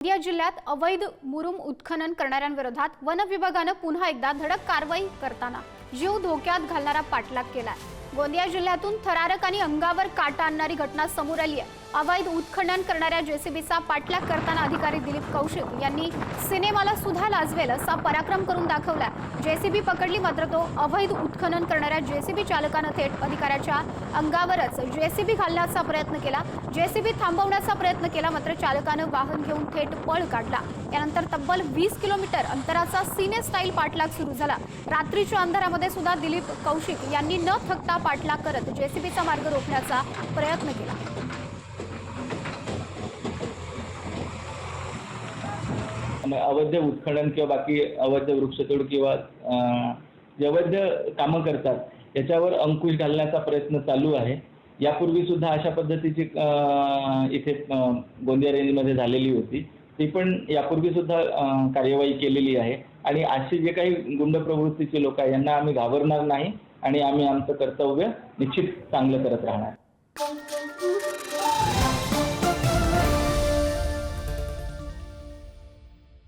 गोंदिया जिल्ह्यात अवैध मुरुम उत्खनन करणाऱ्यांविरोधात वन विभागाने पुन्हा एकदा धडक कारवाई करताना जीव धोक्यात घालणारा पाठलाग केलाय। गोंदिया जिल्ह्यातून थरारक आणि अंगावर काटा आणणारी घटना समोर आली आहे। अवैध उत्खनन करणाऱ्या जेसीबीचा पाठलाग करताना अधिकारी दिलीप कौशिक यांनी सिनेमाला सुद्धा लाजवेल असा पराक्रम करून दाखवला। जेसीबी पकडली, मात्र तो अवैध उत्खनन करणाऱ्या जेसीबी चालकाने थेट अधिकाऱ्याच्या अंगावरच जेसीबी घालण्याचा प्रयत्न केला। जेसीबी थांबवण्याचा प्रयत्न केला, मात्र चालकाने वाहन घेऊन थेट पळ काढला। यानंतर तब्बल 20 किलोमीटर अंतराचा सिने स्टाईल पाठलाग सुरू झाला। रात्रीच्या अंधारामध्ये सुद्धा दिलीप कौशिक यांनी न थकता पाठलाग करत जेसीबीचा मार्ग रोखण्याचा प्रयत्न केला। अवैध उत्खनन किंवा बाकी अवैध वृक्षतोड किंवा जे अवैध कामं करतात याच्यावर अंकुश घालण्याचा प्रयत्न चालू आहे। यापूर्वी सुद्धा अशा पद्धतीची इथे गोंदिया रेंजमध्ये झालेली होती, ती पण यापूर्वी सुद्धा कार्यवाही केलेली आहे। आणि अशी जे काही गुंड प्रवृत्तीचे लोक आहेत यांना आम्ही घाबरणार नाही आणि आम्ही आमचं कर्तव्य निश्चित चांगलं करत राहणार।